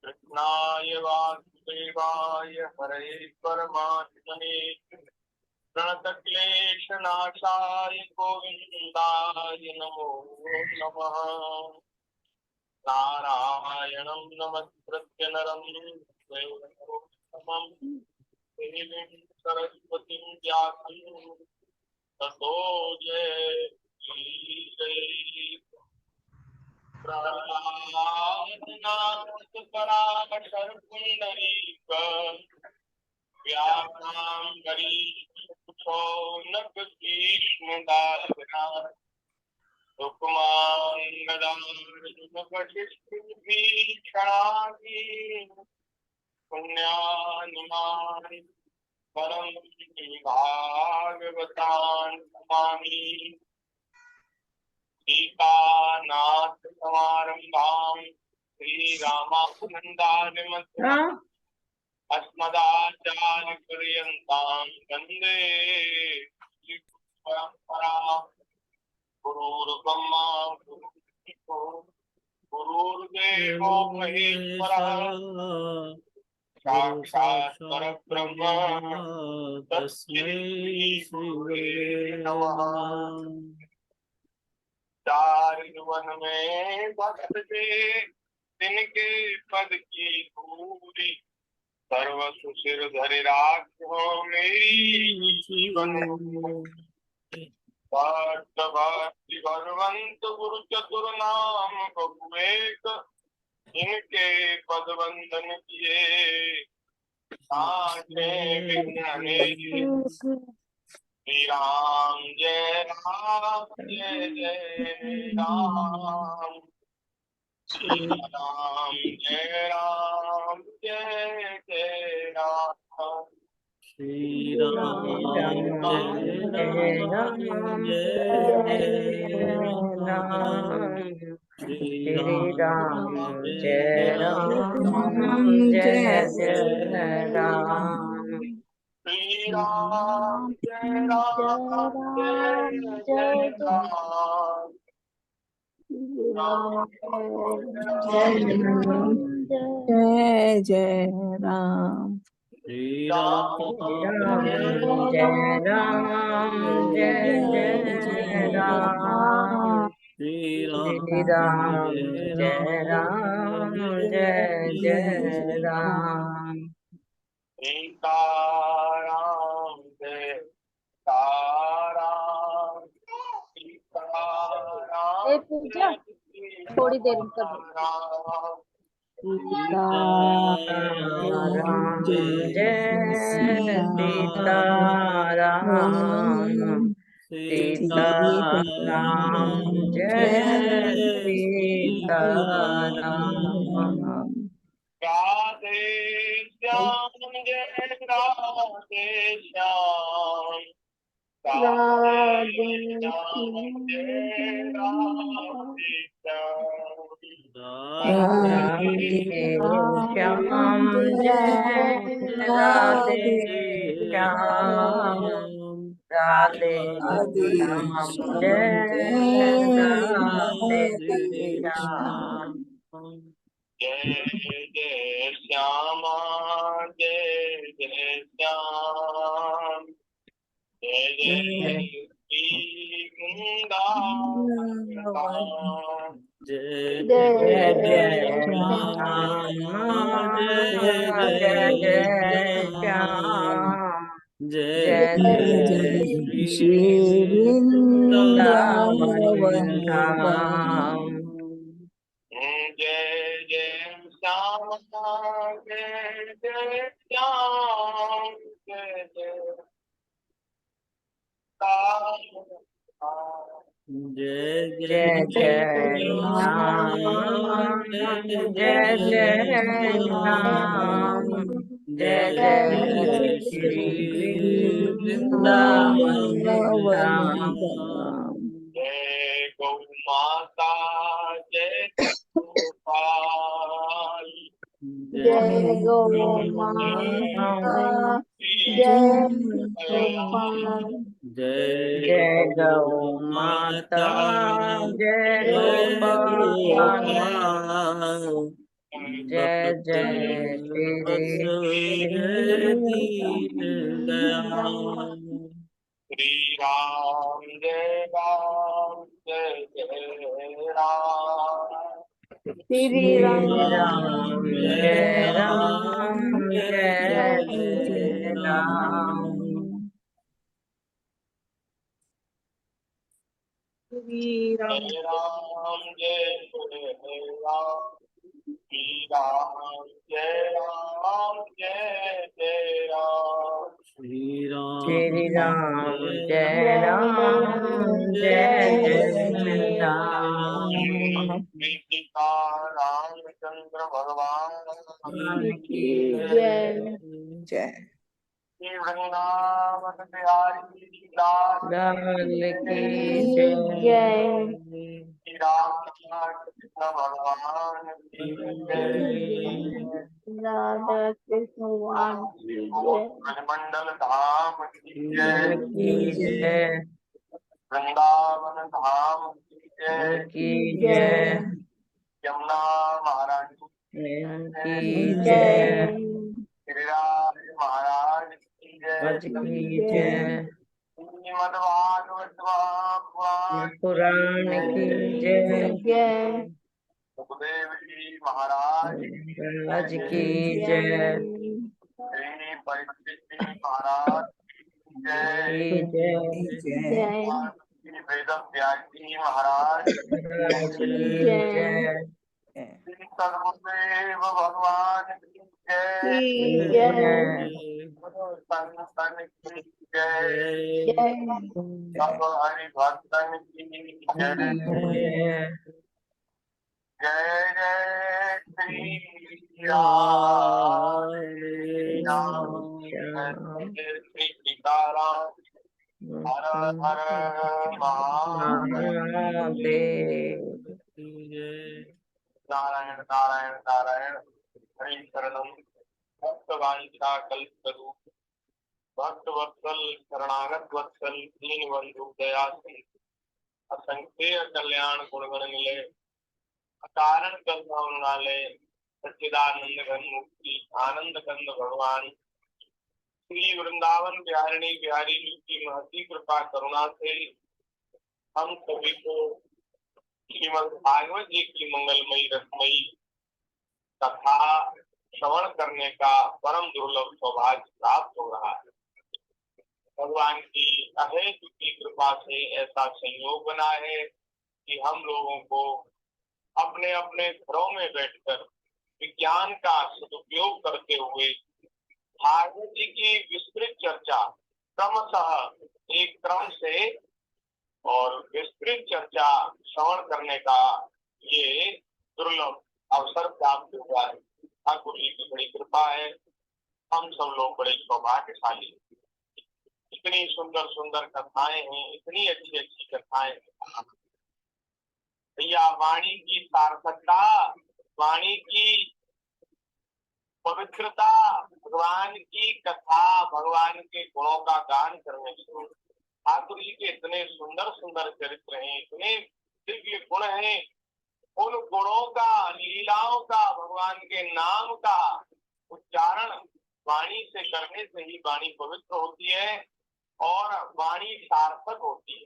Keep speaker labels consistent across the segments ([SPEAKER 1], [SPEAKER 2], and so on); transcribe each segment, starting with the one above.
[SPEAKER 1] कृष्णाय वासुदेवाय हरे परमात्मने प्रणतक्लेशनाशाय गोविन्दाय नमो नमः। नारायणं नमस्कृत्य नरं चैव नरोत्तमं देवीं सरस्वतीं व्यासं ततो जयतीश्वरी। प्रह्लादनाथ पराशर पुंडरीक व्यासांबरी शौनक भीष्मदासना रुक्मांगदाभीषणादि पुण्यानिमानि परं भागवतान् नमामि। सीतानाथ समारंभां श्रीरामानन्दादिमध्यमाम् अस्मदाचार्यपर्यन्तां वन्दे परम्परां। गुरुर्ब्रह्मा गुरुर्देवो महेश्वरः साक्षात् परब्रह्म तस्मै श्री नमः। चार युवन में भक्त थे तिनके पद की धूली सर्व सुशिर धरि राखो मेरी जीवन। भक्ति भगवंत गुरु चतुर नाम बहुएक इनके पद वंदन किए साचे बिघ्ने। श्री राम जय राम जय जय राम। श्री राम जय राम जय जय राम।
[SPEAKER 2] श्री राम जय राम जय राम। श्री राम जय राम जय जय राम।
[SPEAKER 1] श्री राम जय राम जय जय राम।
[SPEAKER 3] जय जय राम।
[SPEAKER 2] श्री राम जय राम जय जय राम। श्री राम जय राम जय जय राम।
[SPEAKER 1] सीताराम जय सीताराम। सीताराम
[SPEAKER 4] पूजा थोड़ी देर में कर
[SPEAKER 2] सीताराम जय सीताराम। सीताराम जय सीताराम।
[SPEAKER 1] राधे श्याम जय राधे श्याम। राधे श्याम जय राधे श्याम।
[SPEAKER 2] राधे श्याम जय राधे श्याम। राधे श्याम जय राधे श्याम।
[SPEAKER 1] जय जय श्यामा जय जय श्याम। जय जय श्री वृंदावन।
[SPEAKER 2] जय
[SPEAKER 4] जय
[SPEAKER 2] श्याम जय श्याम। जय
[SPEAKER 3] श्री वृंदावन
[SPEAKER 2] धाम।
[SPEAKER 1] जय जय श्यामा जय जय श्याम। जय जय
[SPEAKER 2] जय जय राम जय जय राम। जय जय श्री वृंदावन धाम।
[SPEAKER 1] जय गौ माता जय गोपाल।
[SPEAKER 4] जय गौ माता जय गोपाल।
[SPEAKER 2] जय गौ माता जय गोपाल जय जय श्री
[SPEAKER 1] श्री राम जय राम जय जय राम।
[SPEAKER 4] श्री
[SPEAKER 2] राम जय राम जय जय राम
[SPEAKER 4] श्री राम
[SPEAKER 1] जय राम जय जय राम। श्री राम जय राम जय जय राम।
[SPEAKER 2] श्री राम जय राम जय जय राम
[SPEAKER 1] सीता रामचंद्र भगवान
[SPEAKER 2] की
[SPEAKER 4] जय
[SPEAKER 3] जय
[SPEAKER 1] श्री वृंदावन बिहारी लाल
[SPEAKER 2] लाल की
[SPEAKER 4] जय
[SPEAKER 2] जय
[SPEAKER 1] श्री रामकृष्ण भगवान की जय।
[SPEAKER 4] राधा कृष्ण भगवान की जय
[SPEAKER 1] ब्रह्मंडल धाम की जय।
[SPEAKER 2] की जय
[SPEAKER 1] वृंदावन धाम की जय।
[SPEAKER 2] की
[SPEAKER 4] जय
[SPEAKER 2] जय
[SPEAKER 1] यमुना महारानी
[SPEAKER 2] की जय
[SPEAKER 4] जय
[SPEAKER 1] गिरिराज महाराज की जय।
[SPEAKER 2] अज की जय
[SPEAKER 1] श्रीमद् भागवत भगवान
[SPEAKER 2] पुराण की जय
[SPEAKER 4] जय
[SPEAKER 1] सुखदेव जी महाराज
[SPEAKER 2] राज की जय
[SPEAKER 1] श्री परीक्षित जी महाराज की जय।
[SPEAKER 2] की जय
[SPEAKER 4] जय
[SPEAKER 1] श्री वेद व्यास जी महाराज
[SPEAKER 2] राज की जय
[SPEAKER 1] श्री सर्वदेव भगवान की जय।
[SPEAKER 4] की
[SPEAKER 2] जय
[SPEAKER 4] जय
[SPEAKER 1] संतन की जय।
[SPEAKER 4] जय
[SPEAKER 1] सब हरि भक्तन की जय।
[SPEAKER 2] जय
[SPEAKER 1] जय जय श्री राम राम जय श्री सीताराम। हर हर महादेव।
[SPEAKER 2] महादेव
[SPEAKER 1] नारायण नारायण नारायण। हरि शरणम भक्तवांछा कल्पतरु भक्त वत्सल शरणागत वत्सल दीन बंधु दया सिंधु असंख्य कल्याण गुणगण मिले अकारण करुणालय सच्चिदानंद घन मुक्ति आनंद कंद भगवान श्री वृंदावन बिहारिणी बिहारी जी की महती कृपा करुणा से हम सभी को श्रीमद् भागवत जी की मंगलमयी रसमयी कथा श्रवण करने का परम दुर्लभ सौभाग्य प्राप्त हो रहा है। भगवान की अहेतु की कृपा से ऐसा संयोग बना है कि हम लोगों को अपने अपने घरों में बैठकर विज्ञान का सदुपयोग करते हुए भागवत जी की विस्तृत चर्चा क्रमशः एक क्रम से और विस्तृत चर्चा श्रवण करने का ये दुर्लभ अवसर प्राप्त हुआ है। ठाकुर जी की बड़ी कृपा है। हम सब लोग बड़े सौभाग्यशाली। इतनी सुंदर सुंदर कथाएं हैं, इतनी अच्छी अच्छी कथाएं हैं। भैया वाणी की सार्थकता, वाणी की पवित्रता, भगवान की कथा, भगवान के गुणों का गान करने से ठाकुर जी के इतने सुंदर सुंदर चरित्र हैं, इतने दिव्य गुण हैं। उन गुणों का, लीलाओं का, भगवान के नाम का उच्चारण वाणी से करने से ही वाणी पवित्र होती है और वाणी सार्थक होती है।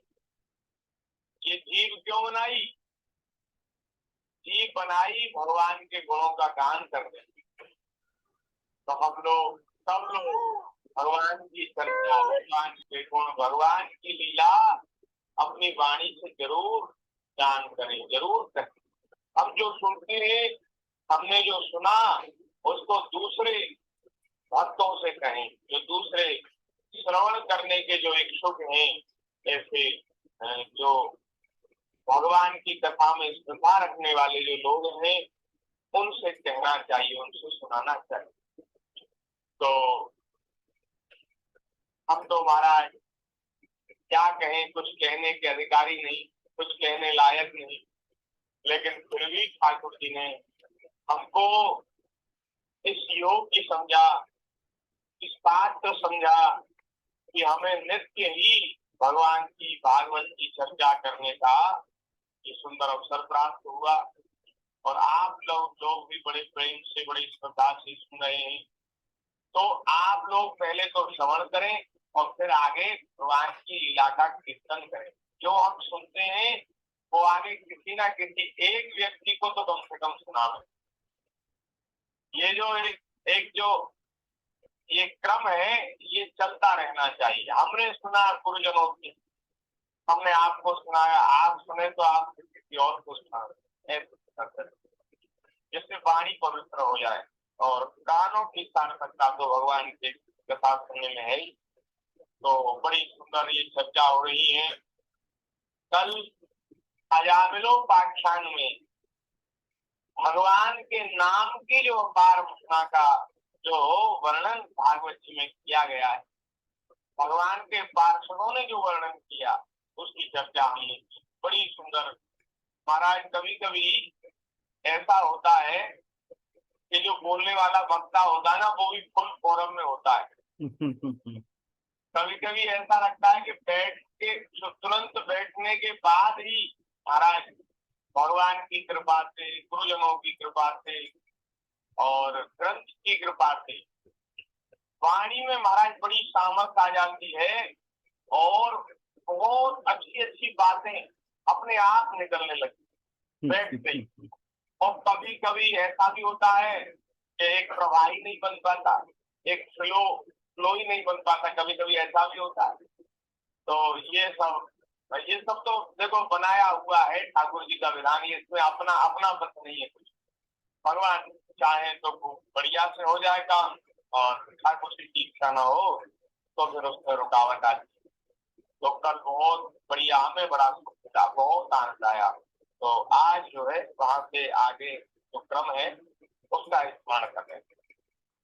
[SPEAKER 1] ये जीव क्यों बनाई? जीव बनाई भगवान के गुणों का गान करने। तो हम लोग सब लोग भगवान की चर्चा, भगवान के गुण, भगवान की लीला अपनी वाणी से जरूर गान करें, जरूर करें। हम जो सुनते हैं, हमने जो सुना उसको दूसरे भक्तों से कहें, जो दूसरे श्रवण करने के जो इच्छुक हैं, ऐसे जो भगवान की कथा में श्रद्धा रखने वाले जो लोग हैं, उनसे कहना चाहिए, उनसे सुनाना चाहिए। तो हम तो महाराज क्या कहें, कुछ कहने के अधिकारी नहीं, कुछ कहने लायक नहीं, लेकिन फिर भी ठाकुर जी ने हमको इस योग की समझा, इस बात को समझा कि हमें नित्य ही भगवान की भागवत की चर्चा करने का ये सुंदर अवसर प्राप्त हुआ और आप लोग भी बड़े प्रेम से बड़ी श्रद्धा से सुन रहे हैं। तो आप लोग पहले तो श्रवण करें और फिर आगे भगवान की लीला का कीर्तन करें। जो हम सुनते हैं वो आगे किसी ना किसी एक व्यक्ति को तो कम से कम सुनावे। ये जो एक जो ये क्रम है ये चलता रहना चाहिए। हमने सुना गुरुजनों की, हमने आपको सुनाया, आप सुने तो आप किसी और को सुना, जिससे वाणी पवित्र हो जाए। और कानों की सार्थकता तो भगवान के कथा सुनने में है ही। तो बड़ी सुंदर ये चर्चा हो रही है। कल अजामिलोपाख्यान में भगवान के नाम की जो अपार महिमा का जो वर्णन भागवत जी में किया गया है, भगवान के पार्षदों ने जो वर्णन किया उसकी चर्चा हमने की, बड़ी सुंदर। महाराज कभी कभी ऐसा होता है कि जो बोलने वाला वक्ता होता है ना वो भी फुल फोरम में होता है। कभी कभी ऐसा लगता है कि बैठ के तुरंत बैठने के बाद ही महाराज भगवान की कृपा से, गुरुजनों की कृपा से और ग्रंथ की कृपा से वाणी में महाराज बड़ी सामर्थ आ जाती है और बहुत अच्छी अच्छी बातें अपने आप निकलने लगती बैठते ही। और कभी कभी ऐसा भी होता है कि एक प्रभावी नहीं बन पाता, एक फ्लो ही नहीं बन पाता, कभी कभी ऐसा भी होता है। तो ये सब तो देखो बनाया हुआ है ठाकुर जी का विधान, ये इसमें अपना अपना बस नहीं है कुछ। भगवान चाहे तो बढ़िया से हो जाए काम और ठाकुर जी की इच्छा ना हो तो फिर उसमें रुकावट आती। तो कल बहुत बढ़िया, हमें बड़ा सुख मिला, बहुत आनंद आया। तो आज जो है वहां से आगे जो क्रम है उसका स्मरण कर रहे हैं।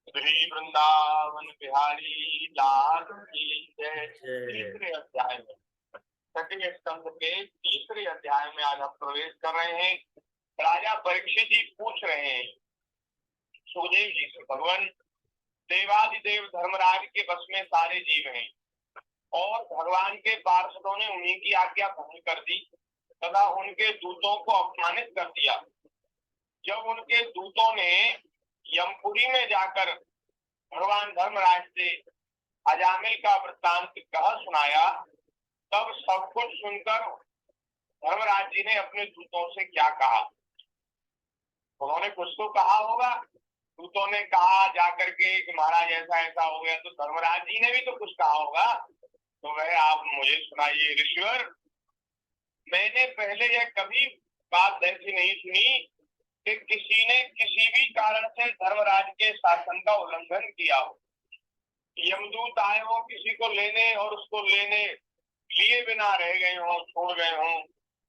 [SPEAKER 1] श्री वृंदावन बिहारी लाल की जय। तीसरे अध्याय में, छठे स्कंद के तीसरे अध्याय में आज हम प्रवेश कर रहे हैं। राजा परीक्षित जी पूछ रहे हैं सुखदेव जी से, भगवान देवादिदेव धर्मराज के बस में सारे जीव हैं और भगवान के पार्षदों ने उन्हीं की आज्ञा भंग कर दी तथा उनके दूतों को अपमानित कर दिया। जब उनके दूतों ने यमपुरी में जाकर भगवान धर्मराज से अजामिल का वृत्तांत कह सुनाया, तब सब कुछ सुनकर धर्मराज जी ने अपने दूतों से क्या कहा। उन्होंने कुछ तो कहा होगा, दूतों ने कहा जाकर के कि महाराज ऐसा ऐसा हो गया, तो धर्मराज जी ने भी तो कुछ कहा होगा। तो वह आप मुझे सुनाइए ऋषिवर, मैंने पहले यह कभी बात ऐसी नहीं सुनी कि किसी ने किसी भी कारण से धर्मराज के शासन का उल्लंघन किया हो। यमदूत आए हो किसी को लेने और उसको लेने लिए बिना रह गए हो, छोड़ गए हो,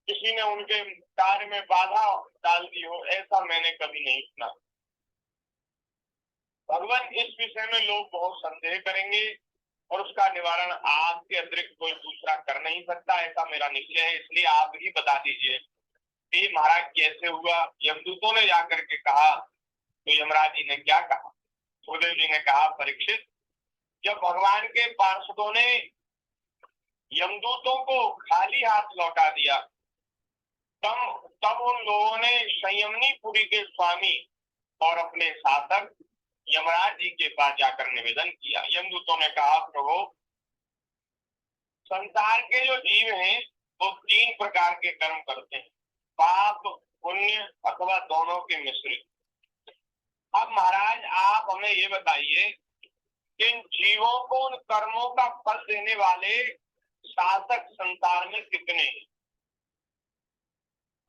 [SPEAKER 1] किसी ने उनके कार्य में बाधा डाल दी हो, ऐसा मैंने कभी नहीं सुना। भगवान इस विषय में लोग बहुत संदेह करेंगे और उसका निवारण आपके अतिरिक्त कोई दूसरा कर नहीं सकता, ऐसा मेरा निश्चय है। इसलिए आप ही बता दीजिए कि महाराज कैसे हुआ। यमदूतों ने जाकर के कहा तो यमराज जी ने क्या कहा। सुखदेव जी ने कहा, परीक्षित, जब भगवान के पार्षदों ने यमदूतों को खाली हाथ लौटा दिया तब उन लोगों ने संयमनीपुरी के स्वामी और अपने शासक यमराज जी के पास जाकर निवेदन किया। यमदूतों ने कहा, प्रभु, संसार के जो जीव हैं वो 3 प्रकार के कर्म करते हैं, पाप, पुण्य अथवा दोनों के मिश्रित। अब महाराज आप हमें ये बताइए कि इन जीवों को उन कर्मों का फल देने वाले शासक संसार में कितने हैं?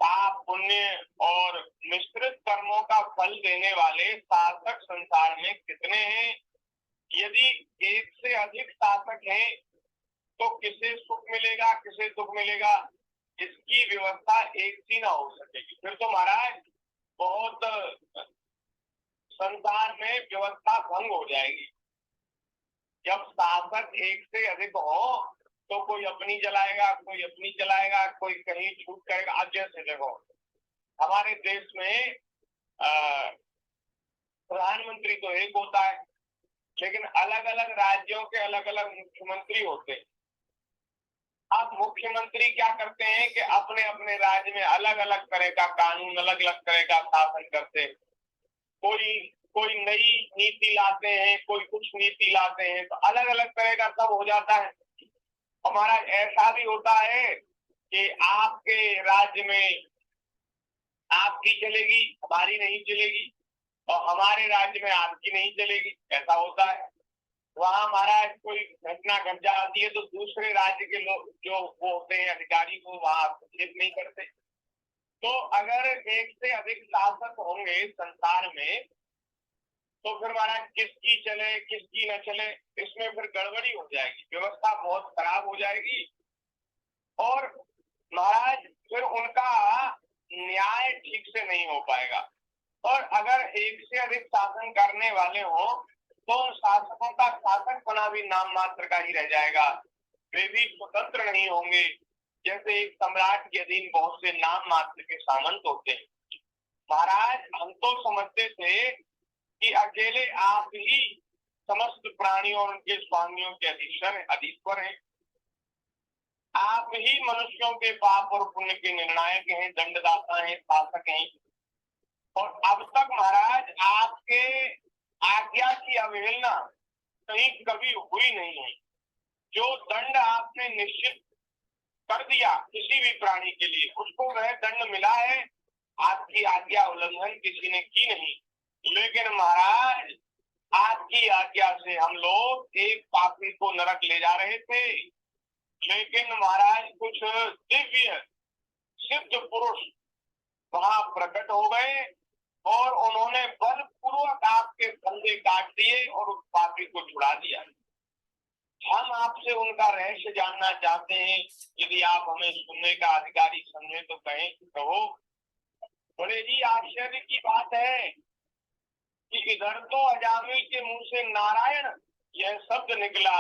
[SPEAKER 1] पाप, पुण्य और मिश्रित कर्मों का फल देने वाले शासक संसार में कितने हैं? यदि एक से अधिक शासक हैं तो किसे सुख मिलेगा, किसे दुख मिलेगा, इसकी व्यवस्था एक सी ना हो सकेगी। फिर तो महाराज बहुत संसार में व्यवस्था भंग हो जाएगी। जब शासक एक से अधिक हो तो कोई अपनी जलाएगा, कोई अपनी चलाएगा, कोई कहीं छूट करेगा। आज जैसे देखो हमारे देश में प्रधानमंत्री तो एक होता है, लेकिन अलग अलग राज्यों के अलग अलग मुख्यमंत्री होते हैं। अब मुख्यमंत्री क्या करते हैं कि अपने अपने राज्य में अलग अलग तरह का कानून, अलग अलग तरह का शासन करते हैं। कोई कोई नई नीति लाते हैं, कोई कुछ नीति लाते हैं, तो अलग अलग तरह का सब हो जाता है। हमारा ऐसा भी होता है कि आपके राज्य में आपकी चलेगी, हमारी नहीं चलेगी, और हमारे राज्य में आपकी नहीं चलेगी, ऐसा होता है। वहाँ महाराज कोई घटना घट जाती है तो दूसरे राज्य के लोग जो वो होते हैं अधिकारी, वो वहाँ हस्तक्षेप नहीं करते। तो अगर एक से अधिक शासक होंगे संसार में, तो फिर महाराज किसकी चले किसकी न चले, इसमें फिर गड़बड़ी हो जाएगी, व्यवस्था बहुत खराब हो जाएगी, और महाराज फिर उनका न्याय ठीक से नहीं हो पाएगा। और अगर एक से अधिक शासन करने वाले हो तो उन शासकों का शासकपना भी नाम मात्र का ही रह जाएगा, वे भी स्वतंत्र नहीं होंगे। जैसे एक सम्राट के अधीन बहुत से नाम मात्र के सामंत होते हैं। महाराज हम तो समझते थे कि अकेले आप ही समस्त प्राणियों और उनके स्वामियों के अधीश्वर हैं। आप ही मनुष्यों के पाप और पुण्य के निर्णायक हैं, दंडदाता हैं, शासक हैं। और अब तक महाराज आपके आज्ञा की अवहेलना कहीं कभी हुई नहीं है। जो दंड आपने निश्चित कर दिया किसी भी प्राणी के लिए, उसको वह दंड मिला है। आपकी आज्ञा उल्लंघन किसी ने की नहीं। लेकिन महाराज आपकी आज्ञा से हम लोग एक पापी को नरक ले जा रहे थे, लेकिन महाराज कुछ दिव्य सिद्ध पुरुष वहां प्रकट हो गए और उन्होंने बलपूर्वक आपके फंदे काट दिए और उस पापी को छुड़ा दिया। हम आपसे उनका रहस्य जानना चाहते हैं, यदि आप हमें सुनने का अधिकारी समझे तो कहें कहो। बड़े ही आश्चर्य की बात है कि इधर तो अजामिल के मुंह से नारायण यह शब्द निकला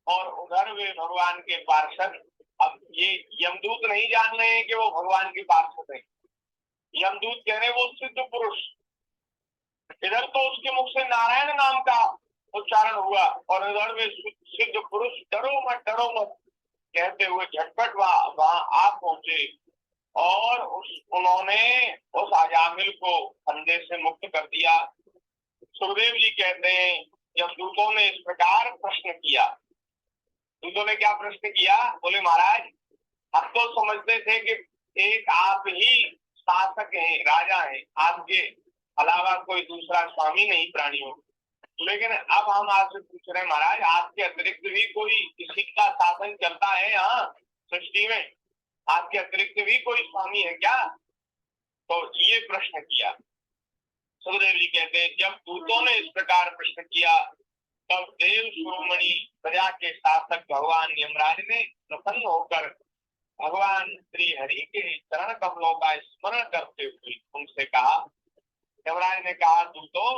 [SPEAKER 1] और उधर वे भगवान के पार्षद। अब ये यमदूत नहीं जान रहे हैं कि वो भगवान के पार्षद हैं, यमदूत कह रहे वो सिद्ध पुरुष। इधर तो उसके मुख से नारायण नाम का उच्चारण हुआ और इधर वे सिद्ध पुरुष डरो मत कहते हुए झटपट वहां आ पहुंचे और उन्होंने उस अजामिल को फंदे से मुक्त कर दिया। सुखदेव जी कहते हैं जब दूतों ने इस प्रकार प्रश्न किया, दूतों ने क्या प्रश्न किया, बोले महाराज हम तो समझते थे कि एक आप ही शासक हैं, राजा हैं, आपके अलावा कोई दूसरा स्वामी नहीं प्राणियों। लेकिन अब हम आपसे पूछ रहे हैं महाराज आपके अतिरिक्त भी कोई किसी का शासन चलता है यहाँ सृष्टि में, आपके अतिरिक्त भी कोई स्वामी है क्या? तो ये प्रश्न किया। सुखदेव जी कहते हैं जब दूतों ने इस प्रकार प्रश्न किया तब देव शिरोमणि प्रजा के शासक भगवान यमराज ने प्रसन्न होकर भगवान श्री हरि के चरण कमलों का स्मरण करते हुए उनसे कहा, यमराज ने कहा दूतों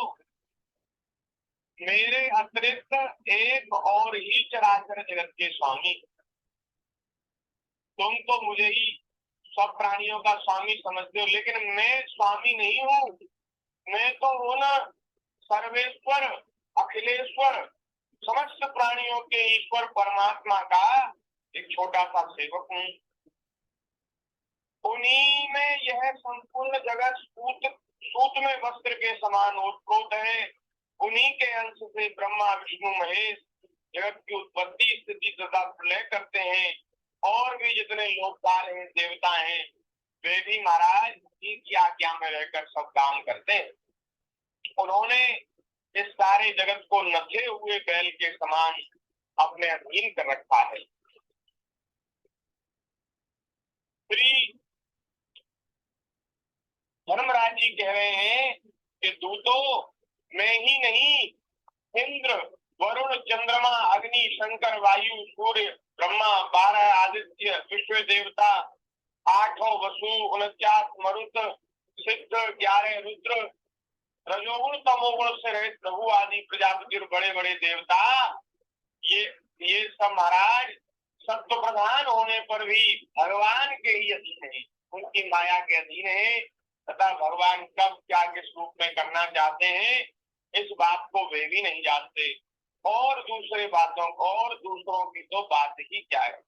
[SPEAKER 1] मेरे अतिरिक्त एक और ही चराचर जगत के स्वामी, तुम तो मुझे ही सब प्राणियों का स्वामी समझते हो, लेकिन मैं स्वामी नहीं हूँ। मैं तो हूँ ना सर्वेश्वर अखिलेश्वर समस्त प्राणियों के ईश्वर परमात्मा का एक छोटा सा सेवक हूँ। उन्हीं में यह संपूर्ण जगत सूत में वस्त्र के समान ओतप्रोत है। उन्हीं के अंश से ब्रह्मा विष्णु महेश जगत की उत्पत्ति स्थिति तथा प्रलय करते हैं, और भी जितने लोकपाल हैं देवता हैं वे भी महाराज उन्हीं की आज्ञा में रहकर सब काम करते हैं। उन्होंने इस सारे जगत को नचे हुए बैल के समान अपने अधीन कर रखा है। श्री धर्मराज जी कह रहे हैं कि दूतों मैं ही नहीं, इंद्र वरुण चंद्रमा अग्नि शंकर वायु सूर्य ब्रह्मा 12 आदित्य विश्व देवता 8 वसु 49 मरुत सिद्ध 11 रुद्र रजोगुण तमोगुण से रहित प्रभु आदि प्रजापति बड़े बड़े देवता ये सब महाराज सत्व प्रधान होने पर भी भगवान के ही अधीन है, उनकी माया के अधीन है तथा भगवान कब क्या किस रूप में करना चाहते हैं इस बात को वे भी नहीं जानते। और दूसरे बातों और दूसरों की तो बात ही क्या है।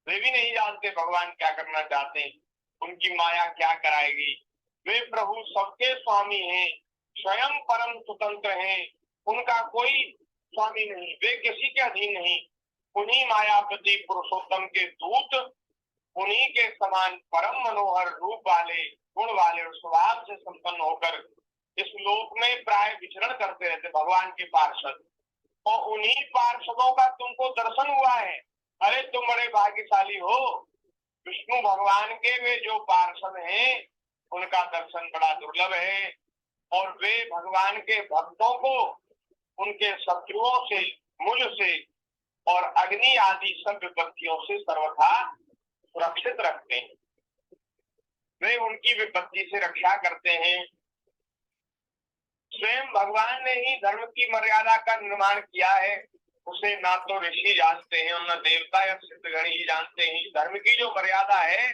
[SPEAKER 1] वे भी नहीं जानते भगवान क्या करना चाहते हैं, उनकी माया क्या कराएगी। वे प्रभु सबके स्वामी हैं, स्वयं परम स्वतंत्र हैं, उनका कोई स्वामी नहीं, वे किसी के अधीन नहीं। उन्हीं मायापति पुरुषोत्तम के दूत, उन्हीं के समान परम मनोहर रूप वाले, गुण वाले और स्वभाव से संपन्न होकर इस लोक में प्राय विचरण करते रहते भगवान के पार्षद। और उन्हीं पार्षदों का तुमको दर्शन हुआ है। अरे तुम बड़े भाग्यशाली हो, विष्णु भगवान के वे जो पार्षद हैं उनका दर्शन बड़ा दुर्लभ है। और वे भगवान के भक्तों को उनके शत्रुओं से, मुझ से और अग्नि आदि सब विपत्तियों से सर्वथा सुरक्षित रखते हैं। वे उनकी विपत्ति से रक्षा करते हैं। स्वयं भगवान ने ही धर्म की मर्यादा का निर्माण किया है, उसे ना तो ऋषि जानते हैं और न देवता या सिद्धगण ही जानते हैं। धर्म की जो मर्यादा है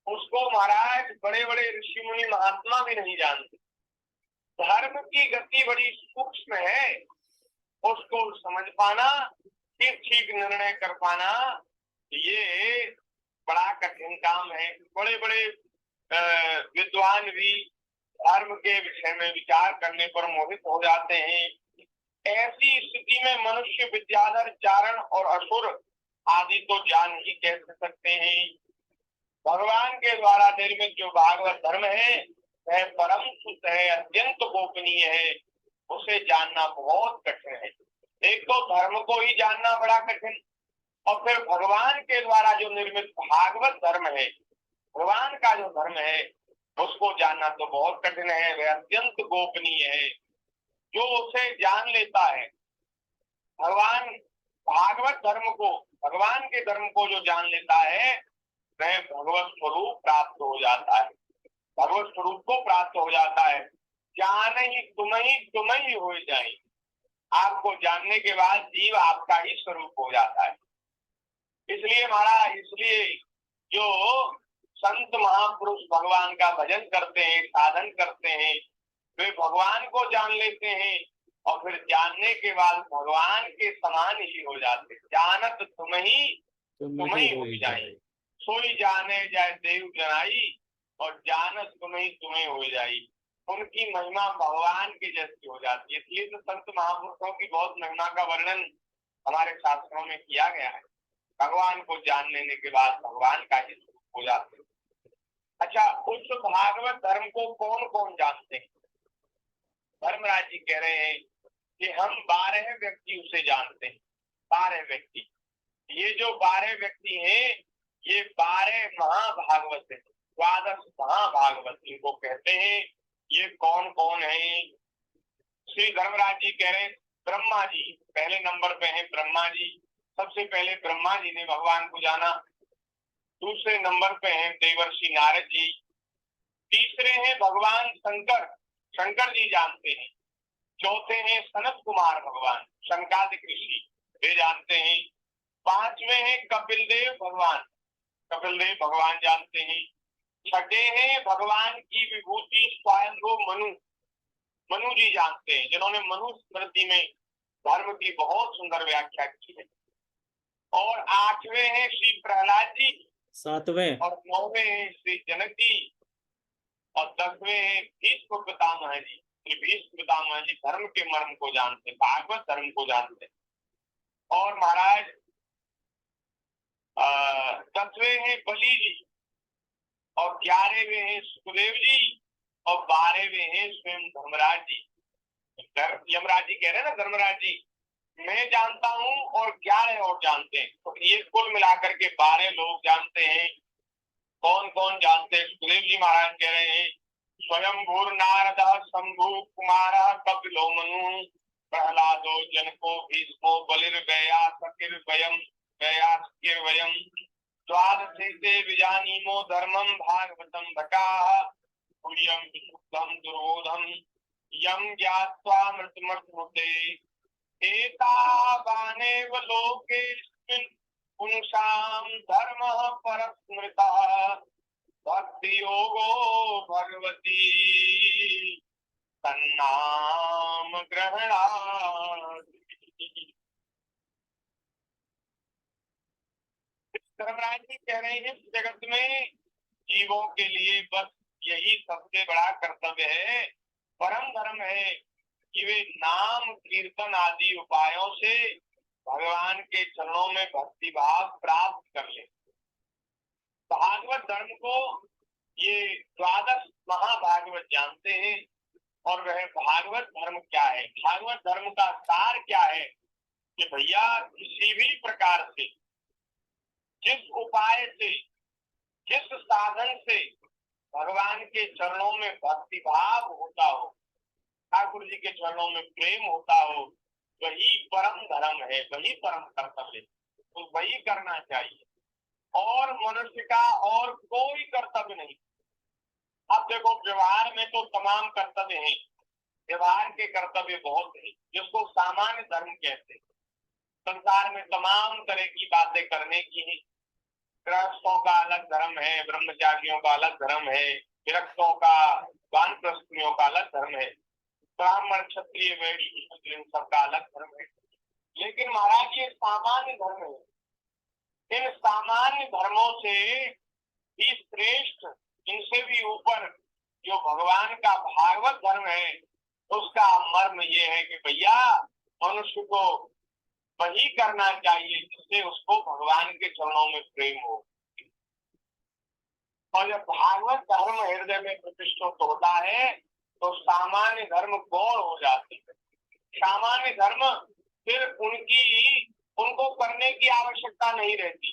[SPEAKER 1] उसको महाराज बड़े बड़े ऋषि मुनि महात्मा भी नहीं जानते। धर्म की गति बड़ी सूक्ष्म है, उसको समझ पाना, ठीक निर्णय कर पाना, ये बड़ा कठिन काम है। बड़े बड़े विद्वान भी धर्म के विषय में विचार करने पर मोहित हो जाते हैं। ऐसी स्थिति में मनुष्य विद्याधर, चारण और असुर आदि तो जान ही कैसे सकते हैं। भगवान के द्वारा निर्मित जो भागवत धर्म है वह परम शुद्ध है, अत्यंत गोपनीय है, उसे जानना बहुत कठिन है। एक तो धर्म को ही जानना बड़ा कठिन, और फिर भगवान के द्वारा जो निर्मित भागवत धर्म है, भगवान का जो धर्म है उसको जानना तो बहुत कठिन है, वह अत्यंत गोपनीय है। जो उसे जान लेता है, भगवान भागवत धर्म को, भगवान के धर्म को जो जान लेता है वह भगवत स्वरूप प्राप्त हो जाता है, भगवत स्वरूप को प्राप्त हो जाता है। जान ही तुम ही हो जाए। आपको जानने के बाद जीव आपका ही स्वरूप हो जाता है। इसलिए महाराज, इसलिए जो संत महापुरुष भगवान का भजन करते हैं, साधन करते हैं, वे भगवान को जान लेते हैं और फिर जानने के बाद भगवान के समान ही हो जाते। जानत तुम ही हो जाए, सोई जाने जाए देव जनाई, और जानत तुम ही हो जाए। उनकी महिमा भगवान की जैसी हो जाती है। इसलिए तो संत महापुरुषों की बहुत महिमा का वर्णन हमारे शास्त्रों में किया गया है। भगवान को जान लेने के बाद भगवान का ही स्वरूप हो जाते। अच्छा, उस भागवत धर्म को कौन कौन जानते हैं? धर्मराज जी कह रहे हैं कि हम 12 व्यक्ति उसे जानते हैं। 12 व्यक्ति, ये जो 12 व्यक्ति हैं ये 12 महाभागवत है, 12 महाभागवत इनको कहते हैं। ये कौन कौन है? श्री धर्मराज जी कह रहे हैं ब्रह्मा जी पहले नंबर पे हैं। ब्रह्मा जी, सबसे पहले ब्रह्मा जी ने भगवान को जाना। दूसरे नंबर पे हैं देवर्षि नारद जी। तीसरे हैं भगवान शंकर, शंकर जी जानते हैं। चौथे हैं सनत कुमार भगवान, शंकादिक ऋषि, वे जानते हैं। 5वें हैं कपिल देव भगवान, कपिल देव भगवान जानते हैं। 6ठे हैं भगवान की विभूति स्वयंभू मनु, मनु जी जानते हैं, जिन्होंने मनु स्मृति में धर्म की बहुत सुंदर व्याख्या की है। और 8वें हैं श्री प्रहलाद जी,
[SPEAKER 5] 7वें
[SPEAKER 1] और 9वें हैं श्री जनक जी, और 10वें हैं भीष्म पितामह जी। श्री भीष्म पितामह जी धर्म के मर्म को जानते, भागवत धर्म को जानते। और महाराज 10वें हैं बलि जी, और 11वें हैं सुखदेव जी, और 12वें हैं स्वयं धर्मराज जी। यमराज जी कह रहे हैं ना, धर्मराज जी मैं जानता हूँ और 11 और जानते हैं, तो ये कुल मिलाकर के 12 लोग जानते हैं। कौन कौन जानते हैं? सुखदेव जी महाराज कह रहे हैं स्वयंभूर नारद शंभु कुमार कपिलो मनु प्रहलादो जनको भीष्मो बलिर्व्यया सकिर्वयम् वयम् द्वादशे विजानीमो धर्मं भागवतं भटाः पुण्यं विशुद्धं दुर्बोधं यं ज्ञात्वा मृत्युमश्नुते एतावानेव लोकेऽस्मिन् पुंसां धर्मः परस्मृतः भक्ति योगो भगवती तन्नाम ग्रहणात्। धर्मराज जी कह रहे हैं जगत में जीवों के लिए बस यही सबसे बड़ा कर्तव्य है, परम धर्म है कि वे नाम कीर्तन आदि उपायों से भगवान के चरणों में भक्ति भाव प्राप्त कर ले। भागवत धर्म को ये द्वादश महाभागवत जानते हैं। और वह भागवत धर्म क्या है, भागवत धर्म का सार क्या है कि भैया किसी भी प्रकार से, जिस उपाय से, जिस साधन से भगवान के चरणों में भक्ति भाव होता हो, ठाकुर जी के चरणों में प्रेम होता हो, वही परम धर्म है, वही परम कर्तव्य है, तो वही करना चाहिए। और मनुष्य का और कोई कर्तव्य नहीं। अब देखो व्यवहार में तो तमाम कर्तव्य हैं, व्यवहार के कर्तव्य बहुत हैं, जिसको सामान्य धर्म कहते हैं। संसार में तमाम तरह की बातें करने की है। गृहस्थों का अलग धर्म है, ब्रह्मचारियों का अलग धर्म है, विरक्तों का, वानप्रस्थियों का अलग धर्म है, ब्राह्मण क्षत्रिय वैश्य इन सबका अलग धर्म है। लेकिन महाराज ये सामान्य धर्म है। इन सामान्य धर्मों से भी श्रेष्ठ, इनसे भी ऊपर जो भगवान का भागवत धर्म है, उसका मर्म ये है कि भैया मनुष्य को वही करना चाहिए जिससे उसको भगवान के चरणों में प्रेम हो। और जब भागवत धर्म हृदय में प्रतिष्ठित होता है तो सामान्य धर्म गौण हो जाते हैं। सामान्य धर्म फिर उनको करने की आवश्यकता नहीं रहती।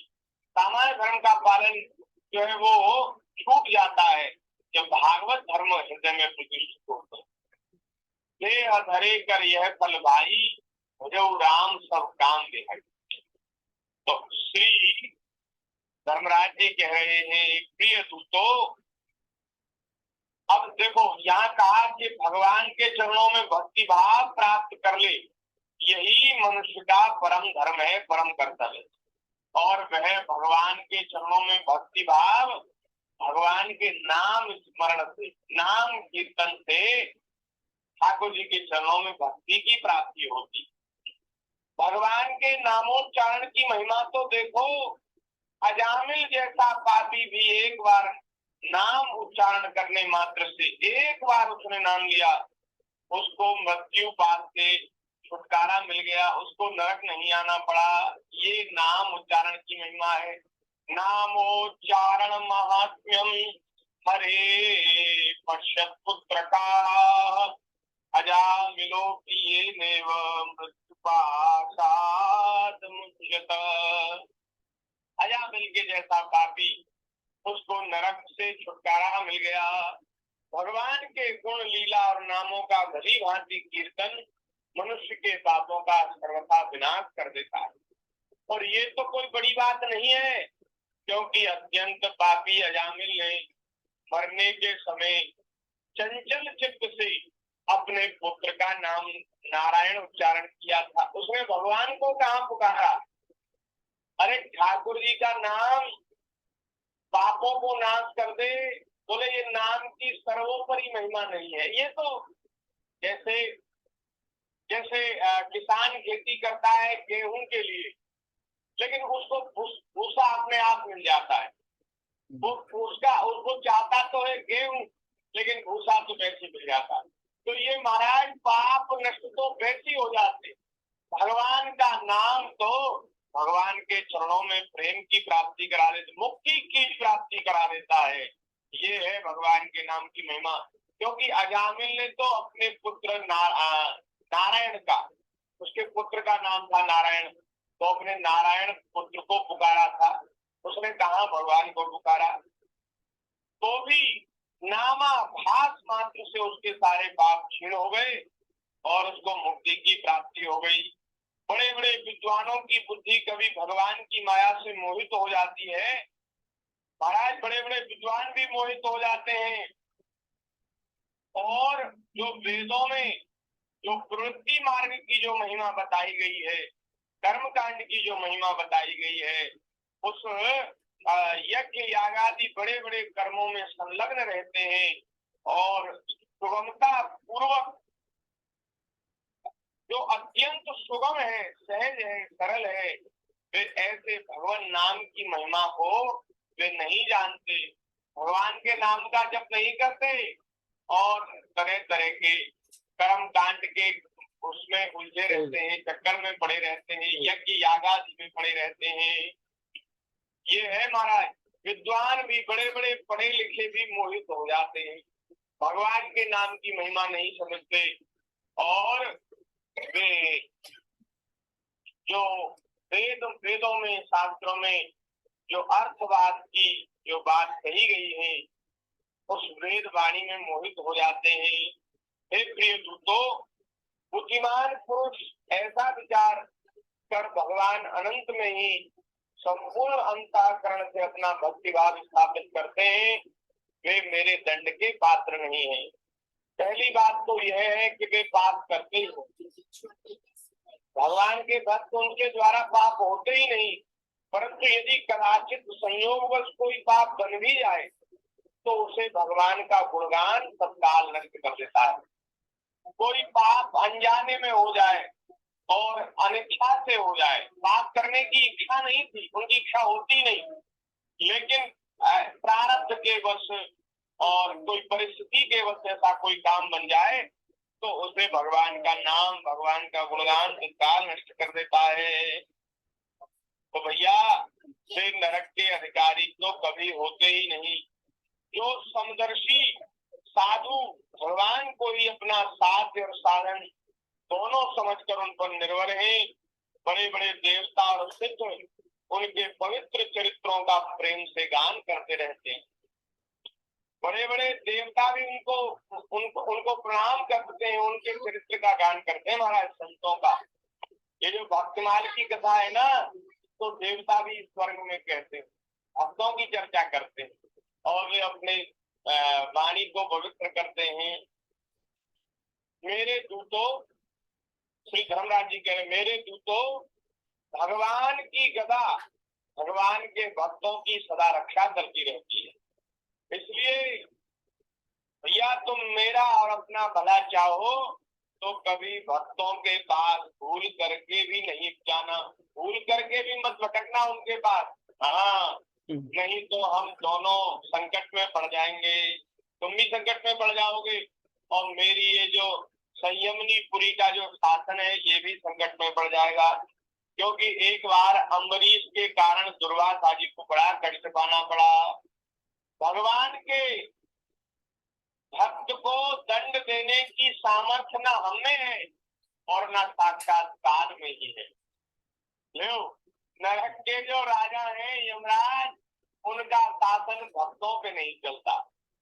[SPEAKER 1] सामान्य धर्म का पालन जो है वो छूट जाता है जब भागवत धर्म हृदय में प्रतिष्ठित होता है। देह धरे कर यह फल भाई, जो राम सब काम दिखाई। तो श्री धर्मराज जी कह रहे हैं प्रिय दूतो, अब देखो यहाँ कहा कि भगवान के चरणों में भक्ति भाव प्राप्त कर ले, यही मनुष्य का परम धर्म है, परम कर्तव्य। और वह भगवान के चरणों में भक्ति भाव भगवान के नाम स्मरण से, नाम कीर्तन से ठाकुर जी के चरणों में भक्ति की प्राप्ति होती। भगवान के नामोच्चारण की महिमा तो देखो, अजामिल जैसा पापी भी एक बार नाम उच्चारण करने मात्र से, एक बार उसने नाम लिया, उसको मृत्यु पास से छुटकारा मिल गया, उसको नरक नहीं आना पड़ा। ये नाम उच्चारण की महिमा है। नामोच्चारण महात्म्यम हरे पश्यत पुत्र का, अजामिलोपि नेव मृत्यु पाशाद मुच्यत। अजामिल के जैसा पापी, उसको नरक से छुटकारा मिल गया। भगवान के गुण लीला और नामों का भली भांति कीर्तन मनुष्य के पापों का सर्वथा विनाश कर देता है। और ये तो कोई बड़ी बात नहीं है, क्योंकि अत्यंत पापी अजामिल ने मरने के समय चंचल चित्त से अपने पुत्र का नाम नारायण उच्चारण किया था। उसने भगवान को कहाँ पुकारा? अरे ठाकुर जी का नाम पापों को नाश कर दे, बोले ये नाम की सर्वोपरि महिमा नहीं है। ये तो जैसे जैसे किसान खेती करता है गेहूं के लिए, लेकिन उसको भूसा अपने आप मिल जाता है। उसको चाहता तो है गेहूं, लेकिन भूसा तो वैसे मिल जाता है। तो ये महाराज पाप नष्ट तो वैसे हो जाते। भगवान का नाम तो भगवान के चरणों में प्रेम की प्राप्ति करा देता, मुक्ति की प्राप्ति करा देता है। ये है भगवान के नाम की महिमा। क्योंकि अजामिल ने तो अपने पुत्र नारायण का, उसके पुत्र का नाम था नारायण, तो अपने नारायण पुत्र को पुकारा था। उसने कहा भगवान को पुकारा, तो भी नामाभास मात्र से उसके सारे पाप क्षीण हो गए और उसको मुक्ति की प्राप्ति हो गई। बड़े बड़े विद्वानों की बुद्धि कभी भगवान की माया से मोहित हो जाती है। महाराज बड़े बड़े विद्वान भी मोहित हो जाते हैं। और जो वेदों में जो प्रवृत्ति मार्ग की जो महिमा बताई गई है, कर्मकांड की जो महिमा बताई गई है, उस यज्ञ यागादि बड़े बड़े कर्मों में संलग्न रहते हैं और सुगमता पूर्वक, जो अत्यंत सुगम है, सहज है, सरल है, वे ऐसे भगवान नाम की महिमा को वे नहीं जानते, भगवान के नाम का जप नहीं करते और तरह तरह के कर्म कांड के उसमें उलझे रहते हैं, चक्कर में पड़े रहते हैं, यज्ञ यागादि में पड़े रहते हैं। ये है महाराज, विद्वान भी बड़े बड़े पढ़े लिखे भी मोहित हो जाते हैं, भगवान के नाम की महिमा नहीं समझते। और वे जो वेदों में शास्त्रों में जो अर्थवाद की जो बात कही गई है उस वेद वाणी में मोहित हो जाते हैं। हे प्रिय दूतों, बुद्धिमान पुरुष ऐसा विचार कर भगवान अनंत में ही संपूर्ण अंतःकरण से अपना भक्तिभाव स्थापित करते हैं, वे मेरे दंड के पात्र नहीं हैं। पहली बात तो यह है कि वे पाप करते ही होते, भगवान के भक्त उनके द्वारा पाप होते ही नहीं, परंतु यदि कदाचित संयोगवश कोई पाप बन भी जाए तो उसे भगवान का गुणगान तत्काल नष्ट कर देता है। कोई पाप अनजाने में हो जाए और अनिच्छा से हो जाए, पाप करने की इच्छा नहीं थी, उनकी इच्छा होती नहीं, लेकिन प्रारब्ध के वश और कोई परिस्थिति के वश ऐसा कोई काम बन जाए तो उसे भगवान का नाम, भगवान का गुणगान तत्काल नष्ट कर देता है। तो भैया वे नरक के अधिकारी तो कभी होते ही नहीं। जो समदर्शी साधु भगवान को ही अपना साध्य और साधन दोनों समझकर उन पर निर्भर हैं, बड़े बड़े देवता और सिद्ध उनके पवित्र चरित्रों का प्रेम से गान करते रहते हैं। बड़े बड़े देवता भी उनको प्रणाम करते हैं, उनके चरित्र का गान करते हैं महाराज संतों का। ये जो भक्तमाल की कथा है ना, तो देवता भी स्वर्ग में कहते हैं, भक्तों की चर्चा करते हैं और वे अपने वाणी को पवित्र करते हैं। मेरे दूतों, श्री धर्मराज जी कह रहे, मेरे दूतों, भगवान की गदा भगवान के भक्तों की सदा रक्षा करती रहती है। इसलिए भैया तुम मेरा और अपना भला चाहो तो कभी भक्तों के पास भूल करके भी नहीं जाना, भूल करके भी मत भटकना उनके पास। हाँ, नहीं तो हम दोनों संकट में पड़ जाएंगे, तुम भी संकट में पड़ जाओगे और मेरी ये जो संयमनी पुरी का जो शासन है ये भी संकट में पड़ जाएगा। क्योंकि एक बार अम्बरीश के कारण दुर्वासा जी को बड़ा कष्ट पाना पड़ा। भगवान के भक्त को दंड देने की सामर्थ्य न हमें है और न साक्षात्कार में ही है। लो, नरक के जो राजा हैं यमराज, उनका शासन भक्तों पे नहीं चलता,